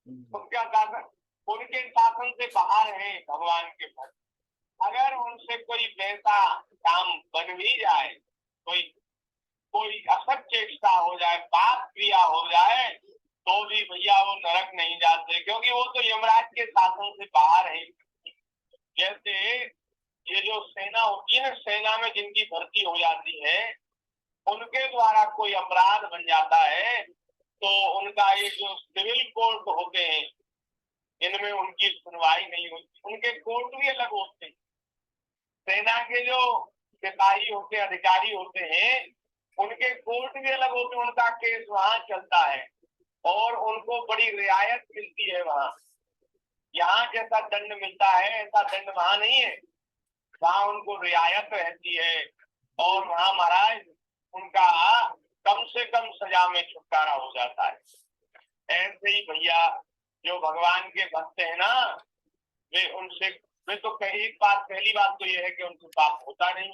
[SPEAKER 1] उनका शासन उनके शासन से बाहर है भगवान के भक्त। अगर उनसे कोई वैसा काम बन भी जाए, कोई असत चेष्टा हो जाए, पाप क्रिया हो जाए, तो भी भैया वो नरक नहीं जाते, क्योंकि वो तो यमराज के शासन से बाहर है। जैसे ये जो सेना होती है ना, सेना में जिनकी भर्ती हो जाती है, उनके द्वारा कोई अपराध बन जाता है तो उनका ये जो सिविल कोर्ट होते हैं इनमें उनकी सुनवाई नहीं होती, उनके कोर्ट भी अलग होते हैं। सेना के जो सिपाही होते, अधिकारी होते हैं, उनके कोर्ट भी अलग होते हैं, उनका केस वहां चलता है और उनको बड़ी रियायत मिलती है वहां। यहाँ जैसा दंड मिलता है ऐसा दंड वहां नहीं है, वहां उनको रियायत रहती है और वहां महाराज उनका कम से कम सजा में छुटकारा हो जाता है। ऐसे ही भैया जो भगवान के भक्त है ना, वे तो पहली बात तो ये है कि उनसे पाप होता नहीं,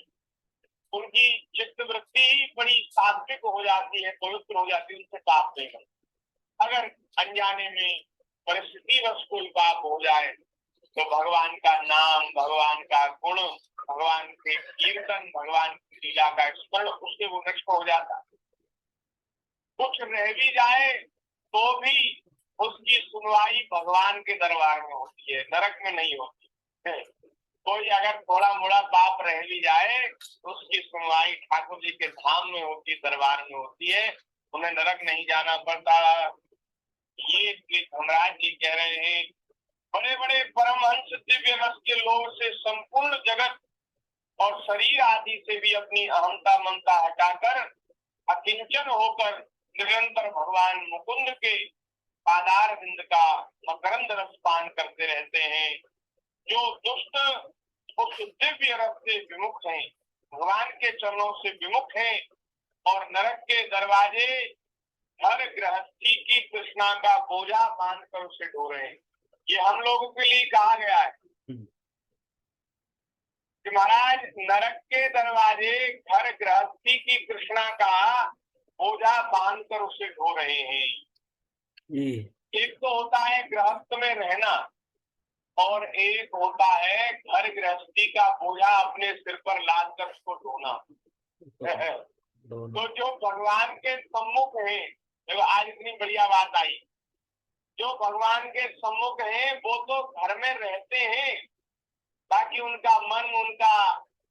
[SPEAKER 1] उनकी चित्त वृत्ति ही बड़ी सात्विक हो जाती है, पवित्र हो जाती है, उनसे पाप नहीं होता। अगर अनजाने में परिस्थिति वश कोई पाप हो जाए तो भगवान का नाम, भगवान का गुण, भगवान के कीर्तन, भगवान की लीला का स्मरण उससे वो नष्ट हो जाता। कुछ रह भी जाए तो भी उसकी सुनवाई भगवान के दरबार में होती है, नरक में नहीं होती है। कोई अगर थोड़ा मोड़ा पाप रह भी जाए तो उसकी सुनवाई ठाकुर जी के धाम में होती है, दरबार में होती है, उन्हें नरक नहीं जाना पड़ता। ये धर्मराज जी कह रहे हैं, बड़े बड़े परमहंस दिव्य रस के लोग से संपूर्ण जगत और शरीर आदि से भी अपनी अहंता ममता हटाकर अकिंचन होकर निरंतर भगवान मुकुंद के पादार बिंद का मकरंद रस पान करते रहते हैं। जो दुष्ट उस दिव्य रस से विमुख हैं, भगवान के चरणों से विमुख हैं और नरक के दरवाजे हर गृहस्थी की तृष्णा का बोझा बांध कर उसे ढो रहे हैं। ये हम लोगों के लिए कहा गया है कि महाराज नरक के दरवाजे हर गृहस्थी की तृष्णा का बोझा बांध कर उसे ढो रहे हैं। एक तो होता है गृहस्थ में रहना और एक होता है घर गृहस्थी का बोझा अपने सिर पर लाद कर उसको ढोना। तो जो भगवान के सम्मुख है, देखो आज इतनी बढ़िया बात आई, जो भगवान के सम्मुख हैं वो तो घर में रहते हैं, ताकि उनका मन,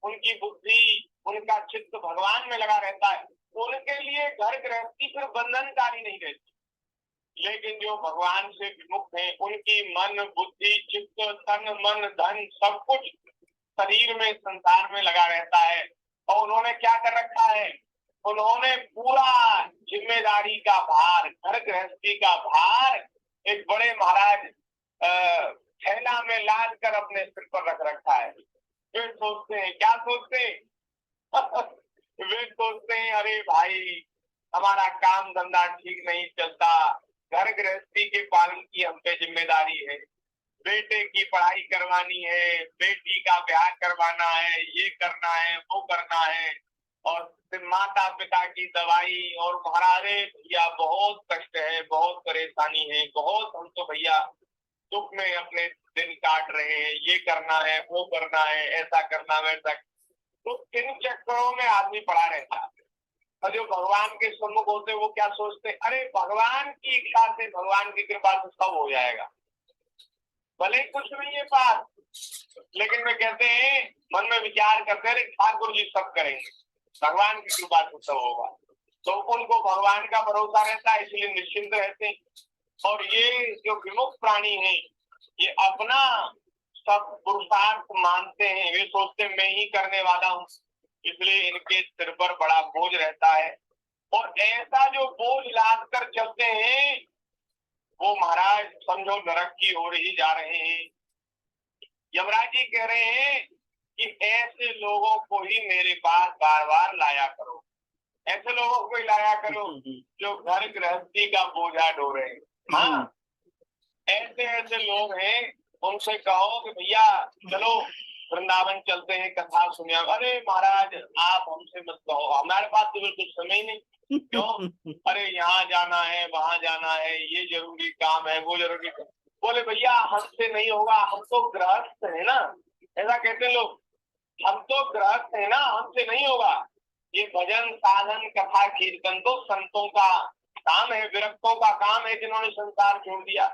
[SPEAKER 1] उनकी बुद्धि, उनका चित्त भगवान में लगा रहता है। उनके लिए घर गृहस्थी फिर बंधनकारी नहीं रहती। लेकिन जो भगवान से विमुख हैं, उनकी मन, बुद्धि, चित्त, तन, मन, धन सब कुछ शरीर में, संसार में लगा रहता है। और उन्होंने क्या कर रखा है, उन्होंने पूरा जिम्मेदारी का भार, घर गृहस्थी का भार एक बड़े महाराज थैला में लाद कर अपने सिर पर रख रखा है। वे सोचते हैं, क्या सोचते हैं वे सोचते हैं अरे भाई हमारा काम धंधा ठीक नहीं चलता, घर गृहस्थी के पालन की हम पे जिम्मेदारी है, बेटे की पढ़ाई करवानी है, बेटी का ब्याह करवाना है, ये करना है, वो करना है, और माता पिता की दवाई, और महाराज भैया बहुत कष्ट है, बहुत परेशानी है, बहुत हम तो भैया दुख में अपने दिन काट रहे हैं, ये करना है, वो करना है, ऐसा करना वैसा। तो इन चक्करों में आदमी पड़ा रहता है। और जो भगवान के सम्मुख होते वो क्या सोचते, अरे भगवान की इच्छा से, भगवान की कृपा से सब हो जाएगा, भले कुछ नहीं है पास, लेकिन वे कहते हैं, मन में विचार करते हैं ठाकुर जी सब करेंगे, भगवान की कृपा से सब होगा। तो उनको भगवान का भरोसा रहता है, इसलिए निश्चिंत रहते हैं। और ये जो विमुख प्राणी हैं, ये अपना सब पुरुषार्थ मानते हैं, वे सोचते मैं ही करने वाला हूँ, इसलिए इनके सिर पर बड़ा बोझ रहता है। और ऐसा जो बोझ लाद कर चलते हैं वो महाराज समझो नरक की ओर ही जा रहे हैं। यमराज जी कह रहे हैं कि ऐसे लोगों को ही मेरे पास बार बार लाया करो, ऐसे लोगों को ही लाया करो जो घर गृहस्थी का बोझा ढो रहे हैं। हाँ, ऐसे ऐसे लोग हैं, उनसे कहो कि भैया चलो वृंदावन चलते हैं, कथा सुने। अरे महाराज आप हमसे मत कहो, हमारे पास तो बिल्कुल समय नहीं। क्यों? अरे यहाँ जाना है, वहां जाना है, ये जरूरी काम है, वो जरूरी काम। बोले भैया हमसे नहीं होगा, हम तो गृहस्थ है ना, ऐसा कहते लोग, हम तो गृहस्थ है ना, हमसे नहीं होगा। ये भजन साधन कथा कीर्तन तो संतों का काम है, विरक्तों का काम है, जिन्होंने संसार छोड़ दिया।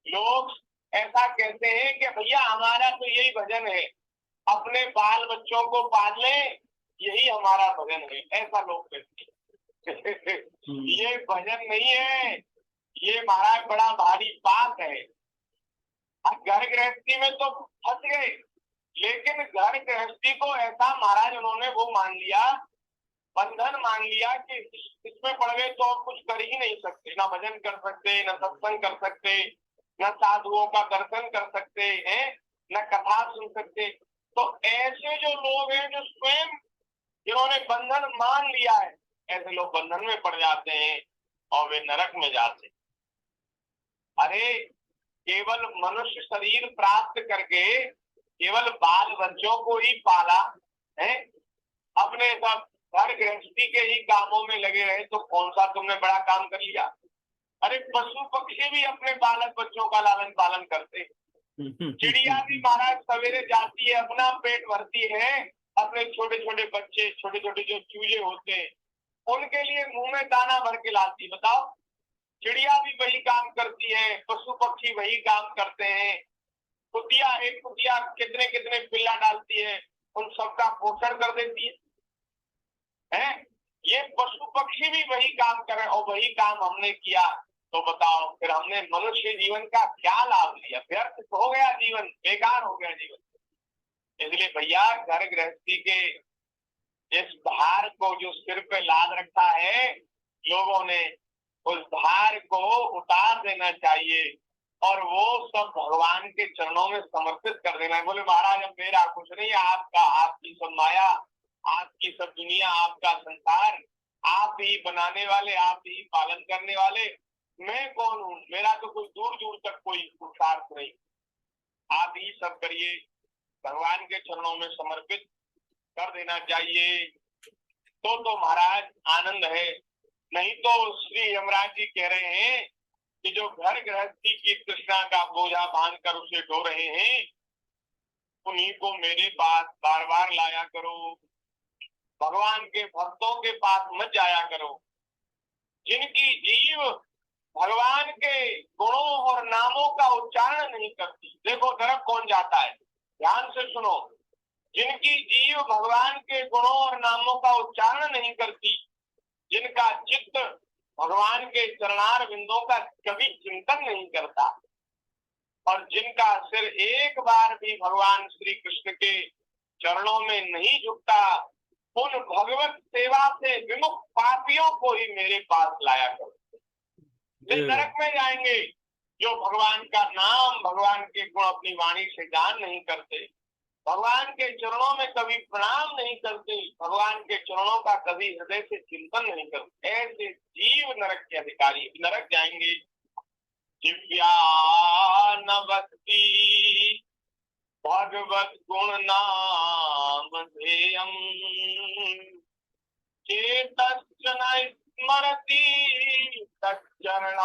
[SPEAKER 1] लोग ऐसा कहते हैं कि भैया हमारा तो यही भजन है, अपने बाल बच्चों को पाल ले, यही हमारा भजन है, ऐसा लोग कहते हैं। ये भजन नहीं है, ये महाराज बड़ा भारी पाप है। अब घर गृहस्थी में तो फंस गए, लेकिन घर गृहस्थी को ऐसा महाराज उन्होंने वो मान लिया, बंधन मान लिया कि इसमें पड़ गए तो और कुछ कर ही नहीं सकते, ना भजन कर सकते, न सत्संग कर सकते, न साधुओं का दर्शन कर सकते हैं, न कथा सुन सकते। तो ऐसे जो लोग हैं जो स्वयं जिन्होंने बंधन मान लिया है, ऐसे लोग बंधन में पड़ जाते हैं और वे नरक में जाते हैं। अरे केवल मनुष्य शरीर प्राप्त करके केवल बाल बच्चों को ही पाला है, अपने सब घर गृहस्थी के ही कामों में लगे रहे, तो कौन सा तुमने बड़ा काम कर लिया। अरे पशु पक्षी भी अपने बालक बच्चों का लालन पालन करते, चिड़िया भी महाराज सवेरे जाती है, अपना पेट भरती है, अपने छोटे छोटे बच्चे, छोटे छोटे जो चूजे होते हैं उनके लिए मुंह में दाना भर के लाती। बताओ, चिड़िया भी वही काम करती है, पशु पक्षी वही काम करते हैं। कुतिया, एक कुतिया कितने कितने पिल्ला डालती है, उन सबका पोषण कर देती है। ये पशु पक्षी भी वही काम कर रहे और वही काम हमने किया, तो बताओ फिर हमने मनुष्य जीवन का क्या लाभ लिया? व्यर्थ हो गया जीवन, बेकार हो गया जीवन। इसलिए भैया घर गृहस्थी के इस भार को जो सिर पे लाद रखा है लोगों ने, उस भार को उतार देना चाहिए और वो सब भगवान के चरणों में समर्पित कर देना है। बोले महाराज अब मेरा कुछ नहीं है, आपका, आपकी सब माया, आपकी सब दुनिया, आपका संसार, आप ही बनाने वाले, आप ही पालन करने वाले, मैं कौन हूँ, मेरा तो कोई दूर दूर तक कोई पुरुषार्थ नहीं, आप ही सब करिए। भगवान के चरणों में समर्पित कर देना चाहिए तो महाराज आनंद है। नहीं तो श्री यमराज जी कह रहे हैं कि जो घर गृहस्थी की तृष्णा का बोझा बांध कर उसे ढो रहे हैं, उन्हीं को मेरे पास बार बार लाया करो, भगवान के भक्तों के पास मत जाया करो। जिनकी जीव भगवान के गुणों और नामों का उच्चारण नहीं करती, देखो नरक कौन जाता है, ध्यान से सुनो। जिनकी जीव भगवान के गुणों और नामों का उच्चारण नहीं करती, जिनका चित्त भगवान के चरणार बिंदों का कभी चिंतन नहीं करता, और जिनका सिर एक बार भी भगवान श्री कृष्ण के चरणों में नहीं झुकता, उन भगवत सेवा से विमुख पापियों को ही मेरे पास लाया करो। वे नरक में जाएंगे जो भगवान का नाम, भगवान के गुण अपनी वाणी से गान नहीं करते, भगवान के चरणों में कभी प्रणाम नहीं करते, भगवान के चरणों का कभी हृदय से चिंतन नहीं करते, ऐसे जीव नरक के अधिकारी नरक जाएंगे। दिव्या नवस्ती भगवत गुण नाम ध्येयम् चेतश्चन स्मरति तच्चरणारविन्दम्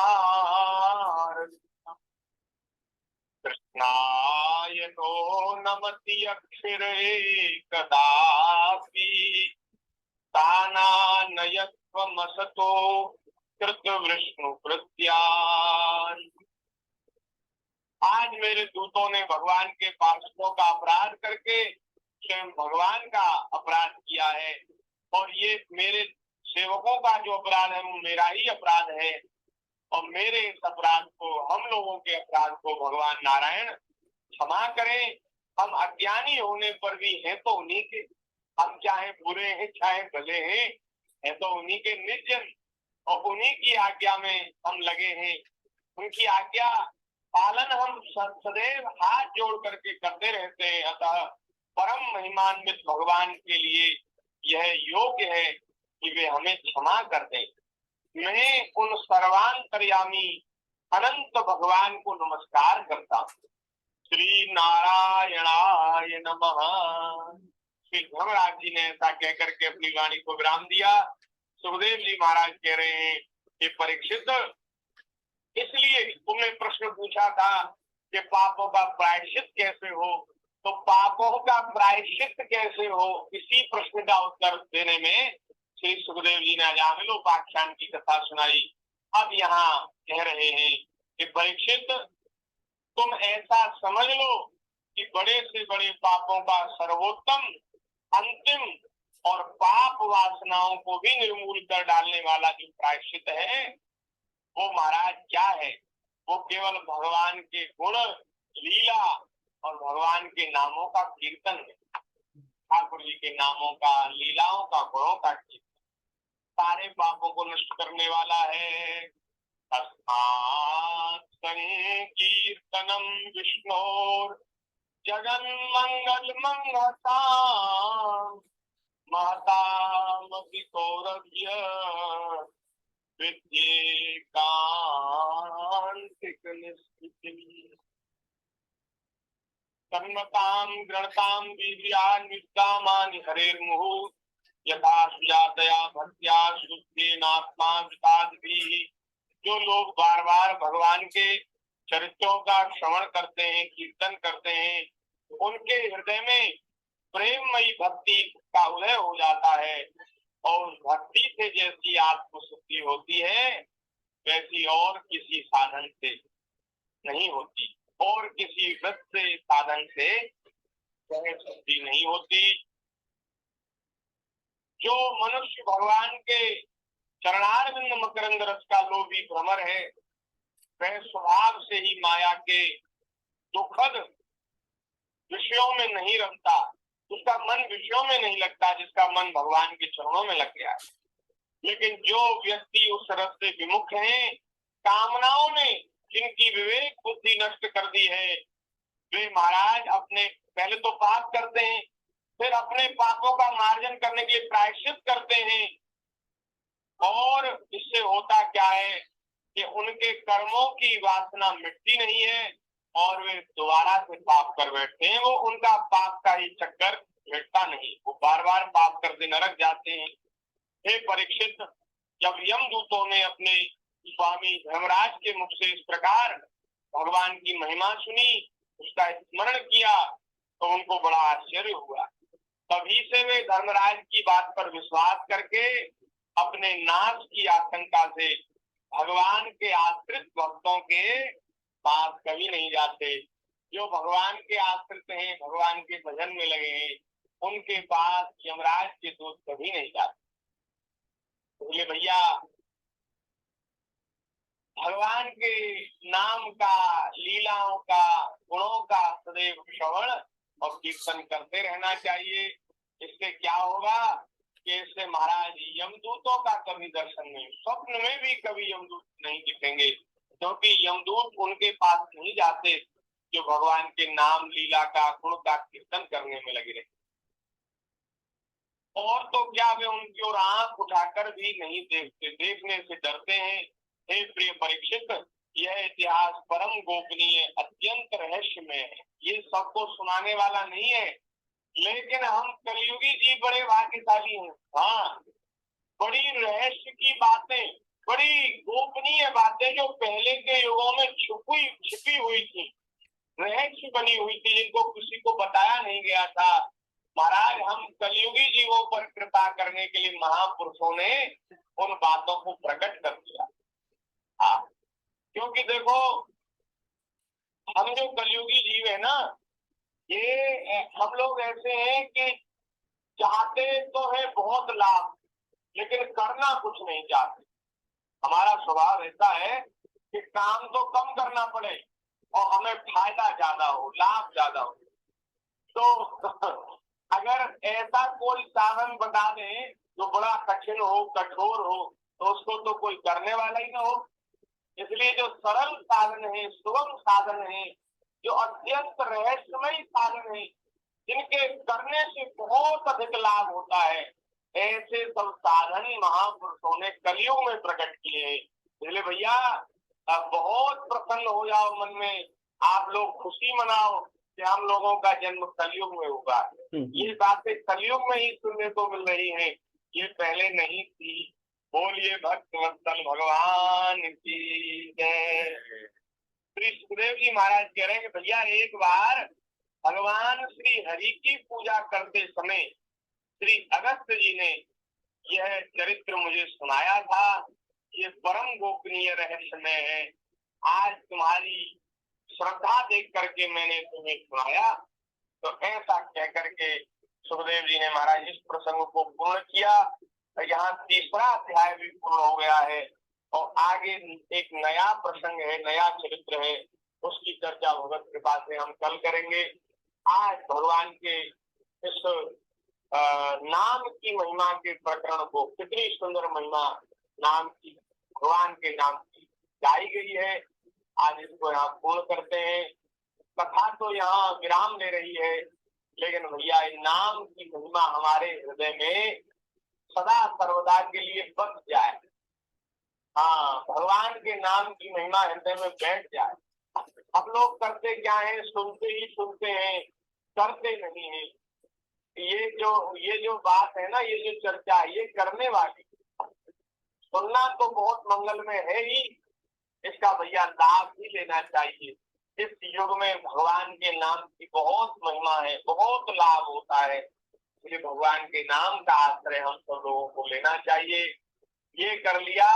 [SPEAKER 1] कृष्णाय नो नमति अक्षरे कदापि तानानयत्वमसतो कृतवृष्णु कृत्यान्। आज मेरे दूतों ने भगवान के पार्षदों का अपराध करके स्वयं भगवान का अपराध किया है, और ये मेरे सेवकों का जो अपराध है वो मेरा ही अपराध है, और मेरे इस अपराध को, हम लोगों के अपराध को भगवान नारायण क्षमा करें। हम अज्ञानी होने पर भी हैं तो उन्हीं के, हम चाहे बुरे हैं चाहे भले हैं, है तो उन्हीं के निजन, और उन्हीं की आज्ञा में हम लगे हैं। उनकी आज्ञा पालन हम सदैव हाथ जोड़ करके करते रहते हैं। अतः परम महिमान्वित भगवान के लिए यह योग्य है कि वे हमें क्षमा कर दें। मैं उन सर्वांतर्यामी अनंत भगवान को नमस्कार करता हूँ। श्री नारायणाय नमः। श्री धर्मराज जी ने ऐसा कहकर के अपनी वाणी को विराम दिया। सुखदेव जी महाराज कह रहे हैं कि परीक्षित, इसलिए तुमने प्रश्न पूछा था कि पापों का प्रायश्चित कैसे हो, तो पापों का प्रायश्चित कैसे हो, इसी प्रश्न का उत्तर देने में श्री सुखदेव जी ने अजामिलोपाख्यान की कथा सुनाई। अब यहाँ कह रहे हैं कि परीक्षित, तुम ऐसा समझ लो कि बड़े से बड़े पापों का सर्वोत्तम, अंतिम और पाप वासनाओं को भी निर्मूल कर डालने वाला जो प्रायश्चित है वो महाराज क्या है? वो केवल भगवान के गुण, लीला और भगवान के नामों का कीर्तन है। ठाकुर जी के नामों का, लीलाओं का, गुणों का कीर्तन सारे पापों को नष्ट करने वाला है। संकीर्तनम विष्णोर जगन मंगल मंगता महतामपि कौरव्य कर्मतां गृणतां वीर्यान्विद्दामानि हरेर्मुहुः यथा सुजातया भक्त्या शुद्धेनात्मा विताद्भिः। जो लोग बार बार भगवान के चरित्रों का श्रवण करते हैं, कीर्तन करते हैं, उनके हृदय में प्रेममयी भक्ति का उदय हो जाता है, और भक्ति से जैसी आत्मशुद्धि होती है वैसी और किसी साधन से नहीं होती, और किसी व्रत से, साधन से शुद्धि नहीं होती। जो मनुष्य भगवान के चरणारविंद मकरंद रस का लोभी भ्रमर है, वह स्वभाव से ही माया के दुखद विषयों में नहीं रमता, उसका मन विषयों में नहीं लगता, जिसका मन भगवान के चरणों में लग गया है। लेकिन जो व्यक्ति उस रस से विमुख हैं, कामनाओं ने जिनकी विवेक बुद्धि नष्ट कर दी है, वे महाराज अपने पहले तो पाप करते हैं, फिर अपने पापों का मार्जन करने के लिए प्रायश्चित करते हैं, और इससे होता क्या है कि उनके कर्मों की वासना मिटती नहीं है और वे दोबारा से पाप कर बैठते हैं। वो उनका पाप का ही चक्कर मिटता नहीं, वो बार बार पाप करते नरक जाते हैं। हे परीक्षित, जब यमदूतों ने अपने स्वामी धर्मराज के मुख से इस प्रकार भगवान की महिमा सुनी, उसका स्मरण किया, तो उनको बड़ा आश्चर्य हुआ। तभी से वे धर्मराज की बात पर विश्वास करके अपने नाश की आशंका से भगवान के आश्रित भक्तों के पास कभी नहीं जाते। जो भगवान के आश्रित हैं, भगवान के भजन में लगे हैं, उनके पास यमराज के दूत कभी नहीं जाते। बोले भैया, भगवान के नाम का, लीलाओं का, गुणों का सदैव श्रवण और कीर्तन करते रहना चाहिए। इससे क्या होगा कि इससे महाराज यमदूतों का कभी दर्शन नहीं, स्वप्न में भी कभी यमदूत नहीं दिखेंगे, क्योंकि यमदूत उनके पास नहीं जाते जो भगवान के नाम, लीला का, गुण का कीर्तन करने में लगे रहे। और तो क्या, वे उनकी ओर आंख उठाकर भी नहीं देखते, देखने से डरते हैं। हे प्रिय परीक्षित, यह इतिहास परम गोपनीय, अत्यंत रहस्यमय है। ये सबको सुनाने वाला नहीं है, लेकिन हम कलयुगी जी बड़े भाग्यशाली हैं। हाँ, बड़ी रहस्य की बातें, बड़ी गोपनीय बातें जो पहले के युगों में छिपी हुई थी, रहस्य बनी हुई थी, जिनको किसी को बताया नहीं गया था। महाराज, हम कलयुगी जीवों पर कृपा करने के लिए महापुरुषों ने उन बातों को प्रकट कर दिया। हाँ, क्योंकि देखो, हम जो कलयुगी जीव है ना, ये हम लोग ऐसे हैं कि चाहते तो है बहुत लाभ, लेकिन करना कुछ नहीं चाहते। हमारा स्वभाव ऐसा है कि काम तो कम करना पड़े और हमें फायदा ज्यादा हो, लाभ ज्यादा हो। तो अगर ऐसा कोई साधन बता दें जो बड़ा कठिन हो, कठोर हो, तो उसको तो कोई करने वाला ही ना हो। इसलिए जो सरल साधन है, सुगम साधन है, जो अत्यंत रहस्यमय साधन है, जिनके करने से बहुत अधिक लाभ होता है, ऐसे सब साधन महापुरुषों ने कलयुग में प्रकट किए हैं। इसलिए भैया, अब बहुत प्रसन्न हो जाओ मन में, आप लोग खुशी मनाओ कि हम लोगों का जन्म कलयुग में हुआ। ये बातें कलयुग में ही सुनने को मिल रही हैं, ये पहले नहीं थी। बोलिए भक्तवत्सल भगवान की जय। श्री सुखदेव जी महाराज कह रहे हैं कि भैया, एक बार भगवान श्री हरि की पूजा करते समय श्री अगस्त्य जी ने यह चरित्र मुझे सुनाया था। ये परम गोपनीय रहस्यमय है। आज तुम्हारी श्रद्धा देख करके मैंने तुम्हें सुनाया। तो ऐसा कह करके सुखदेव जी ने महाराज इस प्रसंग को पूर्ण किया। यहाँ तीसरा अध्याय भी पूर्ण हो गया है और आगे एक नया प्रसंग है, नया चरित्र है, उसकी चर्चा भगवत कृपा से हम कल करेंगे। आज भगवान के इस नाम की महिमा के प्रकरण को, कितनी सुंदर महिमा नाम की, भगवान के नाम की गाई गई है, आज इसको यहाँ पूर्ण करते हैं। कथा तो यहाँ विराम ले रही है, लेकिन भैया नाम की महिमा हमारे हृदय में सदा सर्वदा के लिए बस जाए। हाँ, भगवान के नाम की महिमा हृदय में बैठ जाए। हम लोग करते क्या है, सुनते ही सुनते हैं, करते नहीं है। ये जो बात है ना, ये जो चर्चा, ये करने वाली, सुनना तो बहुत मंगल में है ही, इसका भैया लाभ भी लेना चाहिए। इस युग में भगवान के नाम की बहुत महिमा है, बहुत लाभ होता है, इसलिए भगवान के नाम का आश्रय हम सब लोगों को लेना चाहिए। ये कर लिया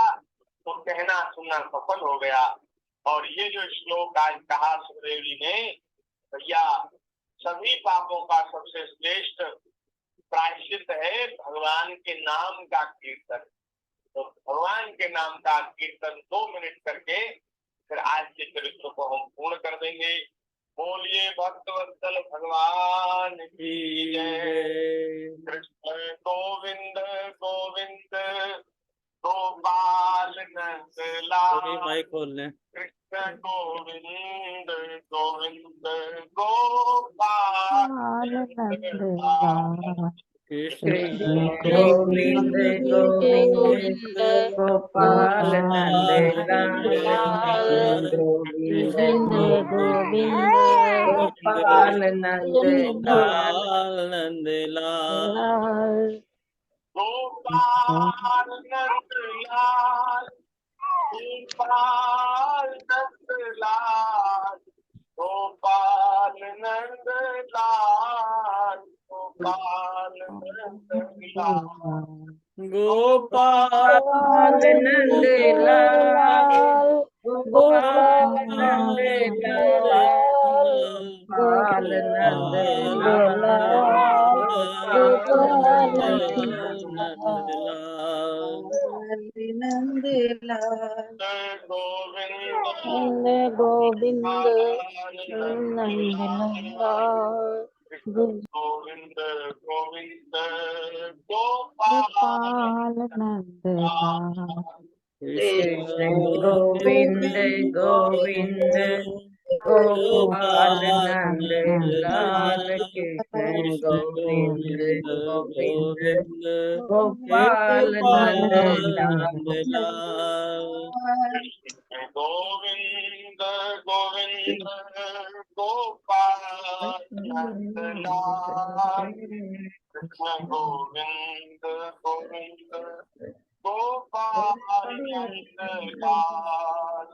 [SPEAKER 1] तो कहना सुनना सफल हो गया। और ये जो श्लोक आज कहा सुखदेव जी ने, भैया सभी पापों का सबसे श्रेष्ठ प्रायश्चित है भगवान के नाम का कीर्तन। तो भगवान के नाम का कीर्तन 2 मिनट करके फिर आज के चरित्र को हम पूर्ण कर देंगे। बोलिए भक्तवत्सल भगवान की जय।
[SPEAKER 2] जय।
[SPEAKER 1] कृष्ण गोविंद गोविंद गोपाल नंद लाल।
[SPEAKER 2] माइक खोल लें।
[SPEAKER 1] कृष्ण गोविंद गोविंद गोपाल नंद लाल।
[SPEAKER 2] कृष्ण
[SPEAKER 3] गोविंद
[SPEAKER 2] गोविंद गोविंद गोपाल नंद लाल।
[SPEAKER 3] गोविंद
[SPEAKER 2] कृष्ण
[SPEAKER 3] गोविंद
[SPEAKER 2] गोपाल नंद लाल।
[SPEAKER 3] नंद
[SPEAKER 2] लाल।
[SPEAKER 1] गोपाल नंद लाल गोपाल नंद लाल गोपाल नंद लाल गोपाल नंद लाल।
[SPEAKER 2] गोपाल नंद लाल। गोपाल नंद लाल। गोपाल नंद लाल। गोपाल नंद लाल।
[SPEAKER 3] नंद लाल
[SPEAKER 1] गोविंद
[SPEAKER 4] गोविंद
[SPEAKER 1] नंद
[SPEAKER 4] नंदलाल
[SPEAKER 1] गोविंद गोविंद
[SPEAKER 4] गोपाल नंदलाल
[SPEAKER 2] कृष्ण गोविंद गोविंद गोपाल नंद लाल। कृष्ण गोविंद गोविंद गोपाल नंद लाल।
[SPEAKER 1] गोविंद गोविंद गोपाल नंदलाल। कृष्ण गोविंद गोविंद गोपाल नंदलाल।